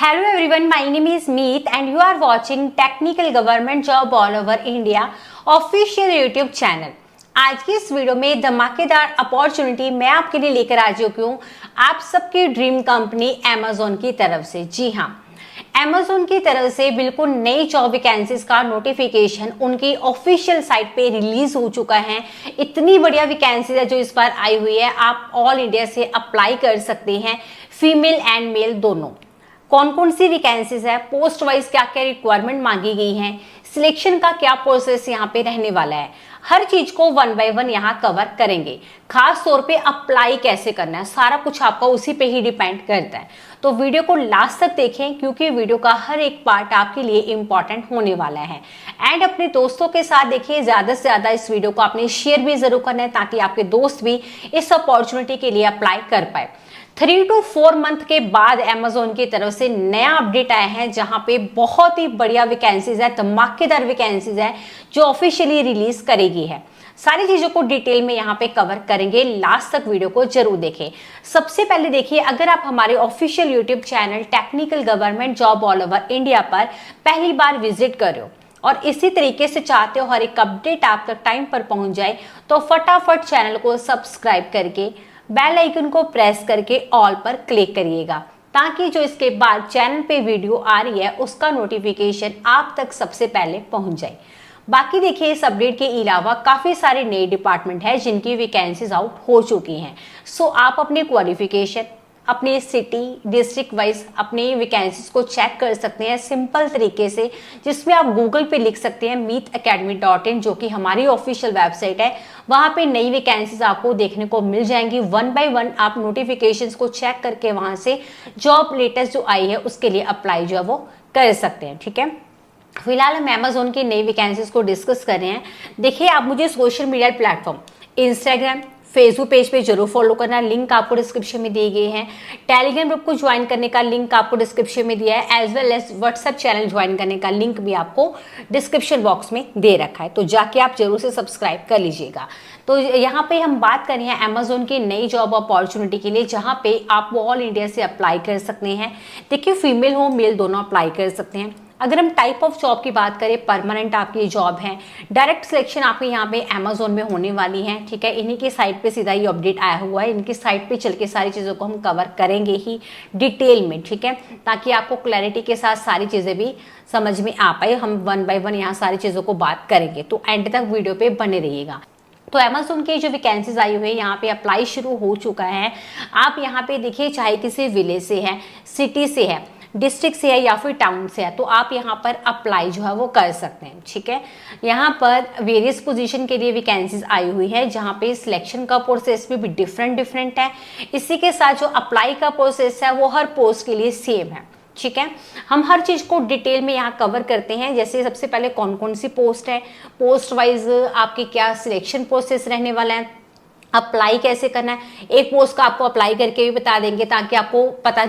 Hello everyone, my name is Meet and you are watching Technical Government Job All Over India official YouTube channel. आज की इस video में धमाकेदार opportunity मैं आपके लिए लेकर आ चुकी हूँ आप सबकी ड्रीम कंपनी Amazon की तरफ से। जी हाँ, Amazon की तरफ से बिल्कुल नई जॉब वैकेंसीज का नोटिफिकेशन उनकी ऑफिशियल साइट पे रिलीज हो चुका है। इतनी बढ़िया वैकेंसीज है जो इस बार आई हुई है, आप ऑल इंडिया से अप्लाई कर सकते हैं, फीमेल एंड मेल दोनों। कौन कौन सी वैकेंसीज है, पोस्ट वाइज क्या क्या रिक्वायरमेंट मांगी गई है, सिलेक्शन का क्या प्रोसेस यहाँ पे रहने वाला है, हर चीज को वन बाय वन यहाँ कवर करेंगे। खास तौर पे अप्लाई कैसे करना है, सारा कुछ आपका उसी पे ही डिपेंड करता है। तो वीडियो को लास्ट तक देखें क्योंकि वीडियो का हर एक पार्ट आपके लिए इंपॉर्टेंट होने वाला है। एंड अपने दोस्तों के साथ देखिए, ज्यादा से ज्यादा इस वीडियो को आपने शेयर भी जरूर करना है ताकि आपके दोस्त भी इस अपॉर्चुनिटी के लिए अप्लाई कर पाए। 3 to 4 मंथ के बाद Amazon की तरफ से नया अपडेट आया है जहां पे बहुत ही बढ़िया वैकेंसीज है, धमाकेदार वैकेंसीज है जो ऑफिशियली रिलीज करेगी है। सारी चीजों को डिटेल में यहाँ पे कवर करेंगे, लास्ट तक वीडियो को जरूर देखें। सबसे पहले देखिए, अगर आप हमारे official YouTube channel technical government job all over India पर पहली बार विजिट कर रहे हो और इसी तरीके से चाहते हो हर एक अपडेट आप तक टाइम पर पहुंच जाए, तो फटाफट चैनल को सब्सक्राइब करके बेल आइकन को प्रेस करके ऑल पर क्लिक करिएगा ताकि जो इसके बाद चैनल पे वीडियो आ रही है उसका नोटिफिकेशन आप तक सबसे पहले पहुंच जाए। बाकी देखिए, इस अपडेट के अलावा काफी सारे नए डिपार्टमेंट है जिनकी वैकेंसीज आउट हो चुकी हैं। सो आप अपने क्वालिफिकेशन, अपने सिटी डिस्ट्रिक्ट वाइज अपने वैकेंसीज को चेक कर सकते हैं सिंपल तरीके से, जिसमें आप गूगल पे लिख सकते हैं meetacademy.in जो कि हमारी ऑफिशियल वेबसाइट है। वहां पे नई वैकेंसीज आपको देखने को मिल जाएंगी। वन बाय वन आप नोटिफिकेशंस को चेक करके वहां से जॉब लेटेस्ट जो आई है उसके लिए अप्लाई जो है वो कर सकते हैं। ठीक है, फिलहाल हम Amazon की नई वैकेंसीज को डिस्कस कर रहे हैं। देखिए, आप मुझे social media platform Instagram Facebook page पे जरूर फॉलो करना, लिंक आपको डिस्क्रिप्शन में दिए गए हैं। टेलीग्राम ग्रुप को ज्वाइन करने का लिंक आपको डिस्क्रिप्शन में दिया है, as well as WhatsApp channel join करने का लिंक भी आपको डिस्क्रिप्शन बॉक्स में दे रखा है, तो जाके आप जरूर से सब्सक्राइब कर लीजिएगा। तो यहाँ पे हम बात कर रहे हैं Amazon की नई जॉब अपॉर्चुनिटी के लिए जहाँ पे आप ऑल इंडिया से अप्लाई कर सकते हैं। देखिए, फीमेल हो मेल दोनों अप्लाई कर सकते हैं। अगर हम टाइप ऑफ जॉब की बात करें, परमानेंट आपकी जॉब है, डायरेक्ट सिलेक्शन आपके यहाँ पे Amazon में होने वाली है। ठीक है, इन्हीं की साइट पे सीधा ये अपडेट आया हुआ है, इनकी साइट पे चल के सारी चीज़ों को हम कवर करेंगे ही डिटेल में। ठीक है, ताकि आपको क्लैरिटी के साथ सारी चीज़ें भी समझ में आ पाए। हम वन बाय वन यहाँ सारी चीज़ों को बात करेंगे, तो एंड तक वीडियो पे बने रहिएगा। तो Amazon की जो वैकेंसीज आई हुई है यहाँ पे अप्लाई शुरू हो चुका है। आप यहाँ पे देखिए, चाहे किसी विलेज से है, सिटी से है, डिस्ट्रिक्ट से है या फिर टाउन से है, तो आप यहाँ पर अप्लाई जो है वो कर सकते हैं। ठीक है, यहाँ पर वेरियस पोजीशन के लिए वैकेंसीज आई हुई है जहाँ पे सिलेक्शन का प्रोसेस भी डिफरेंट है। इसी के साथ जो अप्लाई का प्रोसेस है वो हर पोस्ट के लिए सेम है। ठीक है, हम हर चीज को डिटेल में यहाँ कवर करते हैं। जैसे सबसे पहले कौन कौन सी पोस्ट है, पोस्ट वाइज आपकी क्या सिलेक्शन प्रोसेस रहने वाला है, अप्लाई कैसे करना है। एक पोस्ट का आपको अप्लाई करके भी बता देंगे ताकि आपको पता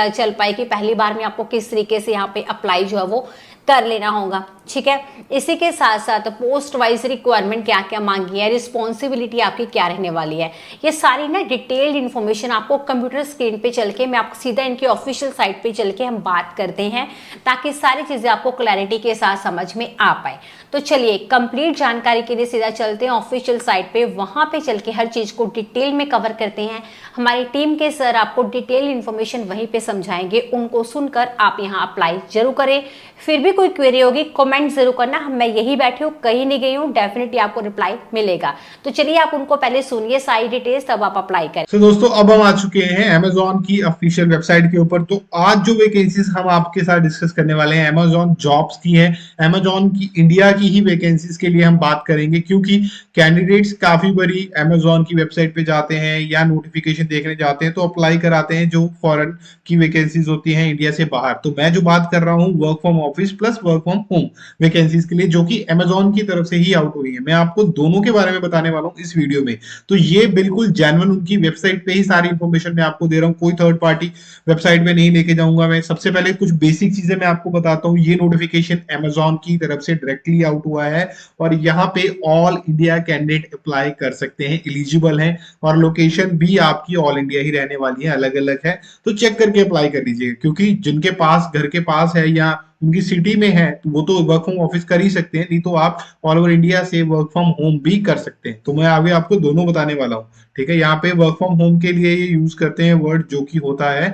चल पाए कि पहली बार में आपको किस तरीके से यहाँ पे अप्लाई जो है वो कर लेना होगा। ठीक है, इसी के साथ साथ पोस्ट वाइज रिक्वायरमेंट क्या क्या मांगी है, रिस्पॉन्सिबिलिटी आपकी क्या रहने वाली है, ये सारी ना डिटेल्ड इन्फॉर्मेशन आपको कंप्यूटर स्क्रीन पे चल के, मैं आपको सीधा इनकी ऑफिशियल साइट पे चल के हम बात करते हैं ताकि सारी चीजें आपको क्लैरिटी के साथ समझ में आ पाए। तो चलिए, कंप्लीट जानकारी के लिए सीधा चलते हैं ऑफिशियल साइट पे, वहां पे चल के हर चीज को डिटेल में कवर करते हैं। हमारी टीम के सर आपको डिटेल इन्फॉर्मेशन वहीं पे समझाएंगे, उनको सुनकर आप यहाँ अप्लाई जरूर करें। फिर भी कोई क्वेरी होगी कमेंट जरूर करना, मैं यही बैठी हूँ, कहीं नहीं गई हूँ, डेफिनेटली आपको रिप्लाई मिलेगा। तो चलिए, आप उनको पहले सुनिए सारी डिटेल्स, तब आप अप्लाई करें। तो दोस्तों, अब हम आ चुके हैं Amazon की ऑफिशियल वेबसाइट के ऊपर। तो आज जो वैकेंसीज हम आपके साथ डिस्कस करने वाले हैं Amazon जॉब्स की है, Amazon की इंडिया की ही वैकेंसीज के लिए हम बात करेंगे, क्योंकि कैंडिडेट्स काफी बड़ी Amazon की वेबसाइट पे जाते हैं या नोटिफिकेशन देखने जाते हैं तो अप्लाई कराते हैं जो फॉरेन की वैकेंसीज होती हैं इंडिया से बाहर। तो मैं जो बात कर रहा हूँ work from office plus work from home, vacancies के लिए जो कि Amazon की तरफ से ही आउट हुई है। मैं आपको दोनों के बारे में बताने वाला हूँ इस वीडियो में। तो ये बिल्कुल जेन्युइन उनकी वेबसाइट पे ही सारी इंफॉर्मेशन मैं आपको दे रहा हूँ, कोई थर्ड पार्टी वेबसाइट पे नहीं लेके जाऊंगा मैं। सबसे पहले कुछ बेसिक चीजें मैं आपको बताता हूँ। ये नोटिफिकेशन Amazon की तरफ से डायरेक्टली आउट हुआ है और यहाँ पे ऑल इंडिया कैंडिडेट अप्लाई कर सकते हैं, एलिजिबल हैं, और लोकेशन भी आपकी ऑल इंडिया ही रहने वाली है, अलग अलग है। तो चेक करके अप्लाई कर लीजिएगा, क्योंकि जिनके पास घर के पास है या उनकी सिटी में है तो वो तो वर्क फ्रॉम ऑफिस कर ही सकते हैं, नहीं तो आप ऑल ओवर इंडिया से वर्क फ्रॉम होम भी कर सकते हैं। तो मैं आगे आपको दोनों बताने वाला हूँ, ठीक है। यहाँ पे वर्क फ्रॉम होम के लिए ये यूज करते हैं वर्ड जो कि होता है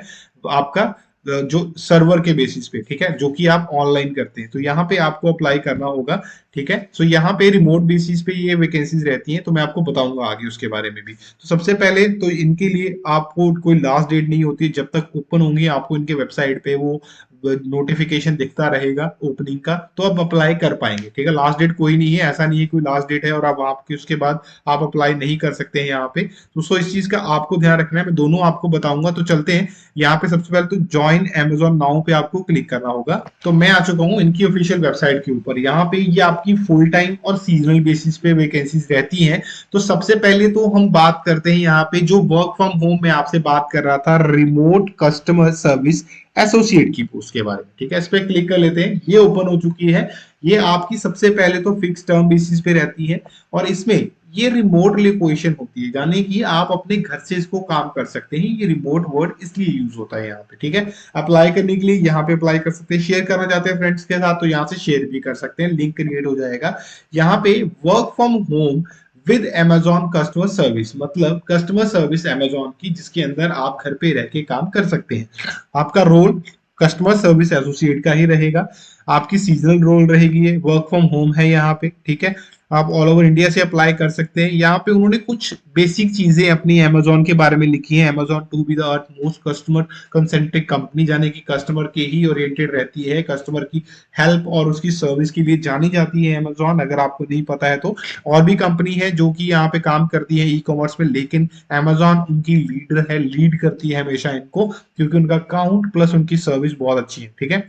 आपका जो सर्वर के बेसिस पे, ठीक है, जो कि आप ऑनलाइन करते हैं। तो यहाँ पे आपको अप्लाई करना होगा, ठीक है। सो यहाँ पे रिमोट बेसिस पे ये वैकेंसीज रहती हैं, तो मैं आपको बताऊंगा आगे उसके बारे में भी। तो सबसे पहले तो इनके लिए आपको कोई लास्ट डेट नहीं होती, जब तक ओपन होंगी आपको इनके वेबसाइट पे वो नोटिफिकेशन दिखता रहेगा ओपनिंग का, तो आप अप्लाई कर पाएंगे, ठीक है। लास्ट डेट कोई नहीं है, ऐसा नहीं है कोई लास्ट डेट है और अब आपके उसके बाद आप अप्लाई नहीं कर सकते हैं यहाँ पे। तो सो इस चीज का आपको ध्यान रखना है, मैं दोनों आपको बताऊंगा। तो चलते हैं यहाँ पे। सबसे पहले तो ज्वाइन Amazon नाउ पे आपको क्लिक करना होगा। तो मैं आ चुका हूँ इनकी ऑफिशियल वेबसाइट के ऊपर। यहाँ पे ये आपकी फुल टाइम और सीजनल बेसिस पे वैकेंसीज रहती हैं। तो सबसे पहले तो हम बात करते हैं यहाँ पे जो वर्क फ्रॉम होम में आपसे बात कर रहा था, रिमोट कस्टमर सर्विस एसोसिएट की पोस्ट के बारे में, ठीक है। इस पे क्लिक कर लेते हैं, ये ओपन हो चुकी है। ये आपकी सबसे पहले तो फिक्स टर्म बेसिस पे रहती है और इसमें ये रिमोट पोजीशन होती है, यानी कि आप अपने घर से इसको काम कर सकते हैं। ये रिमोट वर्ड इसलिए यूज होता है यहाँ पे, ठीक है। अप्लाई करने के लिए यहाँ पे अप्लाई कर सकते हैं। शेयर करना चाहते हैं फ्रेंड्स के साथ तो यहाँ से शेयर भी कर सकते हैं, लिंक क्रिएट हो जाएगा। यहाँ पे work from home with Amazon customer service, मतलब कस्टमर सर्विस Amazon की, जिसके अंदर आप घर पे रह के काम कर सकते हैं। आपका रोल कस्टमर सर्विस एसोसिएट का ही रहेगा। आपकी सीजनल रोल रहेगी, ये वर्क फ्रॉम होम है यहाँ पे, ठीक है। आप ऑल ओवर इंडिया से अप्लाई कर सकते हैं। यहाँ पे उन्होंने कुछ बेसिक चीजें अपनी Amazon के बारे में लिखी है। Amazon to be the earth most customer concentric company, यानी कि कस्टमर के ही ओरिएंटेड रहती है, कस्टमर की हेल्प और उसकी सर्विस के लिए जानी जाती है Amazon, अगर आपको नहीं पता है तो। और भी कंपनी है जो कि यहाँ पे काम करती है ई कॉमर्स में, लेकिन Amazon उनकी लीडर है, लीड करती है हमेशा इनको, क्योंकि उनका काउंट प्लस उनकी सर्विस बहुत अच्छी है, ठीक है।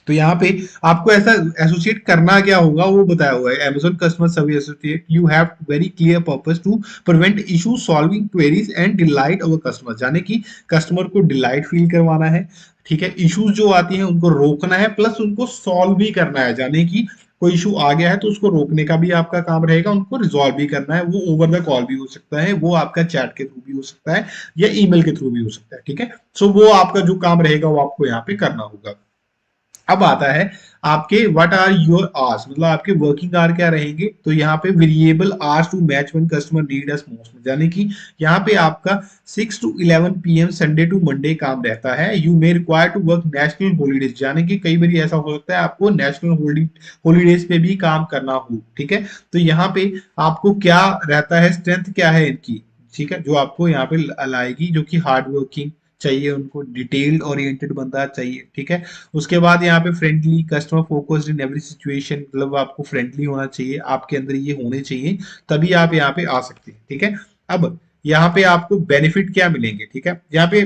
तो यहाँ पे आपको ऐसा एसोसिएट करना क्या होगा वो बताया हुआ है। Amazon customer service associate, you have very clear purpose to prevent issue, solving queries and delight our customers, यानी कि कस्टमर को डिलाइट फील करवाना है, ठीक है। इश्यूज जो आती हैं उनको रोकना है, प्लस उनको सॉल्व भी करना है, यानी कि कोई इशू आ गया है तो उसको रोकने का भी आपका काम रहेगा, उनको रिजॉल्व भी करना है। वो ओवर द कॉल भी हो सकता है, वो आपका चैट के थ्रू भी हो सकता है या ईमेल के थ्रू भी हो सकता है, ठीक है। सो वो आपका जो काम रहेगा वो आपको यहाँ पे करना होगा। अब आता है आपके व्हाट आर योर आवर्स, मतलब आपके वर्किंग आवर क्या रहेंगे। तो यहाँ पे variable hours to match when customer need us most, यानी कि यहाँ पे आपका 6 to 11 PM Sunday to Monday काम रहता है। You may require to work national holidays, यानी कि कई बार ऐसा हो सकता है आपको नेशनल हॉलीडेज पे भी काम करना हो, ठीक है। तो यहाँ पे आपको क्या रहता है, स्ट्रेंथ क्या है इनकी, ठीक है, जो आपको यहाँ पे लाएगी, जो कि हार्ड वर्किंग चाहिए, उनको डिटेल्ड ओरिएंटेड बंदा चाहिए, ठीक है। उसके बाद यहाँ पे friendly, customer focused in every situation, मतलब आपको फ्रेंडली होना चाहिए, आपके अंदर ये होने चाहिए, तभी आप यहाँ पे आ सकते हैं, ठीक है। अब यहाँ पे आपको बेनिफिट क्या मिलेंगे, ठीक है। यहाँ पे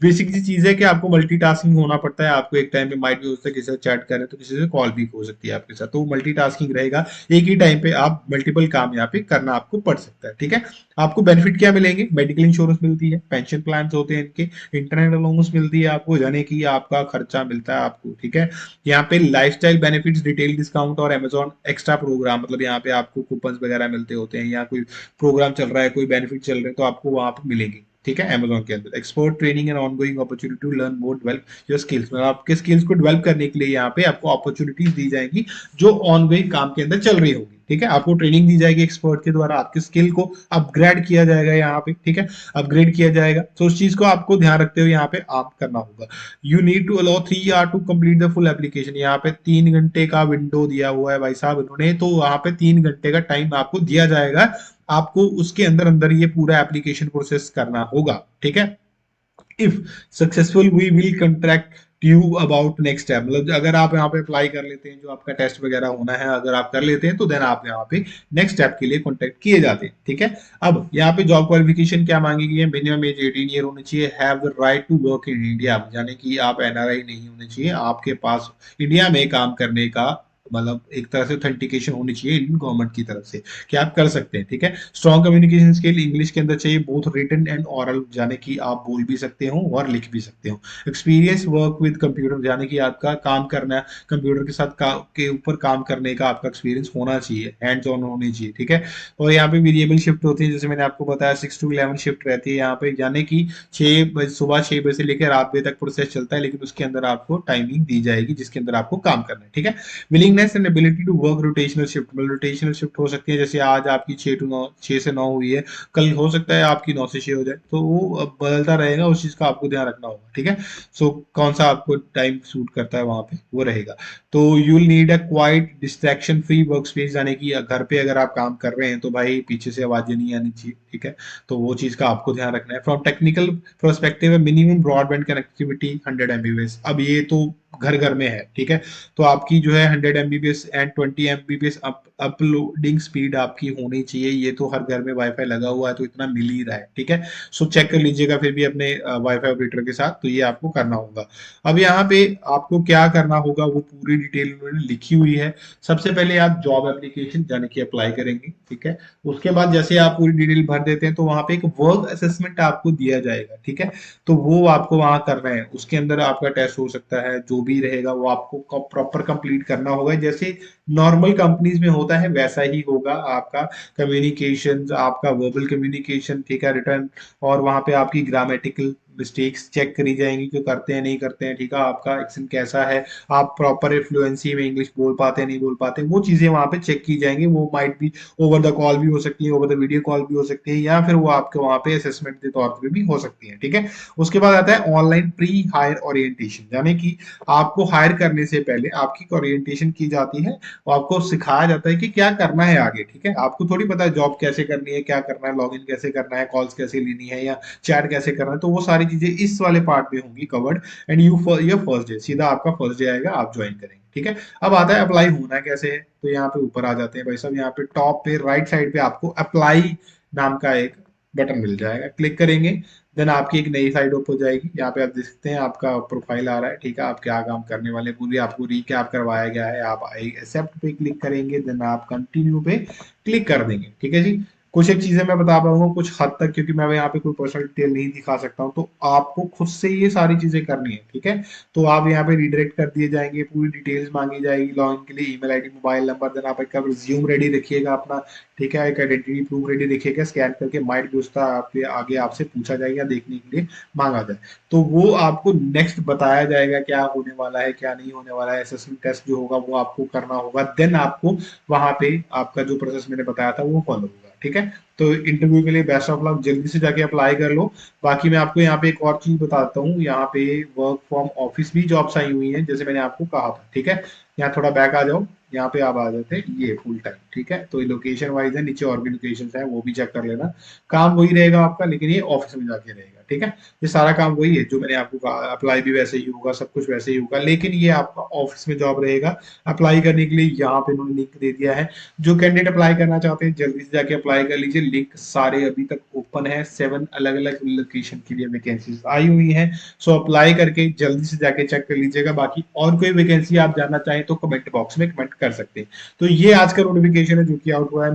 बेसिक सी चीज है कि आपको मल्टीटास्किंग होना पड़ता है। आपको एक टाइम पे माइट भी हो सकता है किसी से चैट करें तो किसी से कॉल भी हो सकती है आपके साथ, तो मल्टीटास्किंग रहेगा, एक ही टाइम पे आप मल्टीपल काम यहाँ पे करना आपको पड़ सकता है, ठीक है। आपको बेनिफिट क्या मिलेंगे, मेडिकल इंश्योरेंस मिलती है, पेंशन प्लान होते हैं इनके, इंटरनेट अलाउंस मिलती है आपको, यानी कि आपका खर्चा मिलता है आपको, ठीक है। यहाँ पे लाइफस्टाइल बेनिफिट्स, डिटेल डिस्काउंट और Amazon एक्स्ट्रा प्रोग्राम, मतलब यहाँ पे आपको कूपन वगैरह मिलते होते हैं, या कोई प्रोग्राम चल रहा है, कोई बेनिफिट चल रहे हैं तो आपको वहां पे मिलेंगे, ठीक है। Amazon के अंदर export training and ongoing opportunity to learn more, develop your skills, मतलब आपके स्किल्स को डेवलप करने के लिए यहाँ पे आपको अपॉर्चुनिटीज दी जाएंगी जो ऑनगोइंग काम के अंदर चल रही होगी, ठीक है। आपको ट्रेनिंग दी जाएगी एक्सपर्ट के द्वारा, आपके स्किल को अपग्रेड किया जाएगा यहाँ पे, ठीक है, अपग्रेड किया जाएगा। तो उस चीज को आपको ध्यान रखते हुए यहाँ पे आप करना होगा। You need to allow 3 hour to complete the full application, यहाँ पे 3 घंटे का विंडो दिया हुआ है भाई साहब इन्होंने, तो वहां पे 3 घंटे का टाइम आपको दिया जाएगा, आपको उसके अंदर अंदर ये पूरा एप्लीकेशन प्रोसेस करना होगा, ठीक है। If successful we will contract you about next step, मतलब अगर आप यहाँ पे अप्लाई कर लेते हैं, जो आपका टेस्ट वगैरह होना है अगर आप कर लेते हैं तो देन आप यहाँ पे नेक्स्ट स्टेप के लिए कॉन्टेक्ट किए जाते हैं, ठीक है। अब यहाँ पे जॉब क्वालिफिकेशन क्या मांगी गई है, मिनिमम एज 18 ईयर होनी चाहिए, have the right to work in India, यानी कि आप NRI नहीं होने चाहिए, आपके पास इंडिया में काम करने का मतलब एक तरह से ऑथेंटिकेशन होनी चाहिए इंडियन गवर्नमेंट की तरफ से कि आप कर सकते हैं, ठीक है। स्ट्रॉन्ग कम्युनिकेशन स्किल इंग्लिश के अंदर चाहिए, बोथ रिटन एंड ऑरल, जाने कि आप बोल भी सकते हो और लिख भी सकते हो। एक्सपीरियंस वर्क विद कंप्यूटर, जाने कि आपका काम करना, कंप्यूटर के साथ के ऊपर काम करने का आपका एक्सपीरियंस होना चाहिए, हैंड्स ऑन होनी चाहिए, ठीक है। और यहाँ पे वेरिएबल शिफ्ट होती है, जैसे मैंने आपको बताया 6 to 11 शिफ्ट रहती है यहाँ पे, यानी कि 6 बजे, सुबह 6 बजे से लेकर रात बजे तक प्रोसेस चलता है, लेकिन उसके अंदर आपको टाइमिंग दी जाएगी जिसके अंदर आपको काम करना है, ठीक है। Willingness and ability to work rotational shift, मतलब रोटेशनल शिफ्ट हो सकती है, जैसे आज आपकी 6 से 9 हुई है, कल हो सकता है आपकी 9 से 6 हो जाए, तो वो अब बदलता रहेगा, उस चीज का आपको ध्यान रखना होगा, ठीक है। सो कौन सा आपको टाइम सूट करता है वहां पे वो रहेगा। तो you will need a quite distraction free work space, यानी कि घर पे अगर आप काम कर रहे हैं तो भाई पीछे से आवाजें नहीं आनी चाहिए, ठीक है। तो वो चीज का आपको ध्यान रखना है। From technical perspective minimum broadband connectivity 100 Mbps, अब ये तो घर घर में है, ठीक है। तो आपकी जो है 100 Mbps and 20 Mbps uploading speed आपकी होनी चाहिए, ये तो हर घर में वाईफाई लगा हुआ है तो इतना मिल ही रहा है, ठीक है। सो चेक कर लीजिएगा फिर भी अपने वाईफाई ऑपरेटर के साथ, तो ये आपको करना होगा। अब यहाँ पे आपको क्या करना होगा वो पूरी डिटेल उन्होंने लिखी हुई है। सबसे पहले आप जॉब एप्लीकेशन यानी कि अप्लाई करेंगे, ठीक है। उसके बाद जैसे आप पूरी डिटेल भर देते हैं तो वहां पे एक वर्क असेसमेंट आपको दिया जाएगा, ठीक है। तो वो आपको वहां करना है, उसके अंदर आपका टेस्ट हो सकता है, जो भी रहेगा वो आपको प्रॉपर कंप्लीट करना होगा, जैसे नॉर्मल कंपनीज में होता है वैसा ही होगा आपका कम्युनिकेशन, आपका वर्बल कम्युनिकेशन, ठीक है, रिटर्न, और वहां पे आपकी ग्रामेटिकल मिस्टेक्स चेक करी जाएंगी कि करते हैं नहीं करते हैं, ठीक है। आपका एक्सेंट कैसा है, आप प्रॉपर फ्लुएंसी में इंग्लिश बोल पाते हैं नहीं बोल पाते, वो चीजें वहां पे चेक की जाएंगी। वो माइट भी ओवर द कॉल भी हो सकती है, ओवर द वीडियो कॉल भी हो सकती है, या फिर वो आपके वहां पे असेसमेंट के तौर पर भी हो सकती है, ठीक है। उसके बाद आता है ऑनलाइन प्री हायर ओरिएंटेशन, यानी कि आपको हायर करने से पहले आपकी ओरिएंटेशन की जाती है, और आपको सिखाया जाता है कि क्या करना है आगे, ठीक है। आपको थोड़ी पता है जॉब कैसे करनी है, क्या करना है, लॉगिन कैसे करना है, कॉल्स कैसे लेनी है, या चैट कैसे करना है, तो वो सारी चीजें इस वाले पार्ट में होंगी covered. And your first day, सीधा आपका फर्स्ट डे आएगा, आप ज्वाइन करेंगे, ठीक है। अब आता है अप्लाई होना कैसे है, तो यहाँ पे ऊपर आ जाते हैं भाई साहब, यहाँ पे टॉप पे राइट साइड पे आपको अप्लाई नाम का एक बटन मिल जाएगा, क्लिक करेंगे, देन आपकी एक नई साइड ओपन हो जाएगी। यहाँ पे आप देख सकते हैं आपका प्रोफाइल आ रहा है, ठीक है। आप क्या काम करने वाले पूरी आपको रिकैप करवाया गया है। आप एक्सेप्ट पे क्लिक करेंगे, देन आप कंटिन्यू पे क्लिक कर देंगे, ठीक है जी। कुछ एक चीजें मैं बता पाऊंगा कुछ हद तक, क्योंकि मैं यहाँ पे कोई पर्सनल डिटेल नहीं दिखा सकता हूँ, तो आपको खुद से ये सारी चीजें करनी है, ठीक है। तो आप यहाँ पे रिडायरेक्ट कर दिए जाएंगे, पूरी डिटेल्स मांगी जाएगी लॉगिन के लिए, email ID, mobile number, then आप एक रिज्यूम रेडी रखिएगा अपना, ठीक है। एक आइडेंटिटी प्रूफ रेडी रखिएगा, स्कैन करके माइट भी उसका आपके आगे आपसे पूछा जाएगा, देखने के लिए मांगा जाए, तो वो आपको नेक्स्ट बताया जाएगा क्या होने वाला है क्या नहीं होने वाला है। असेसमेंट टेस्ट जो होगा वो आपको करना होगा, देन आपको वहां पे आपका जो प्रोसेस मैंने बताया था वो फॉलो होगा, ठीक है। तो इंटरव्यू के लिए बेस्ट ऑफ लक, जल्दी से जाके अप्लाई कर लो। बाकी मैं आपको यहाँ पे एक और चीज बताता हूँ, यहाँ पे वर्क फ्रॉम ऑफिस भी जॉब्स आई हुई हैं, जैसे मैंने आपको कहा था, ठीक है। यहाँ थोड़ा बैक आ जाओ, यहाँ पे आप आ जाते हैं, ये फुल टाइम, ठीक है। तो लोकेशन वाइज है, नीचे और भी लोकेशन है वो भी चेक कर लेना। काम वही रहेगा आपका, लेकिन ये ऑफिस में जाके रहेगा, ठीक है। ये सारा काम वही है जो मैंने आपको कहा, अप्लाई भी वैसे ही होगा, सब कुछ वैसे ही होगा, लेकिन ये आपका ऑफिस में जॉब रहेगा। अप्लाई करने के लिए यहाँ पे उन्होंने लिंक दे दिया है, जो कैंडिडेट अप्लाई करना चाहते हैं जल्दी से जाके अप्लाई कर लीजिए। लिंक सारे अभी तक ओपन है, 7 अलग अलग लोकेशन के लिए वैकेंसीज आई हुई हैं। सो अप्लाई करके जल्दी से जाके चेक कर लीजिएगा। बाकी और कोई वैकेंसी आप जानना चाहें तो कमेंट बॉक्स में कमेंट कर सकते हैं। तो ये आज का नोटिफिकेशन है जो कि आउट हुआ है।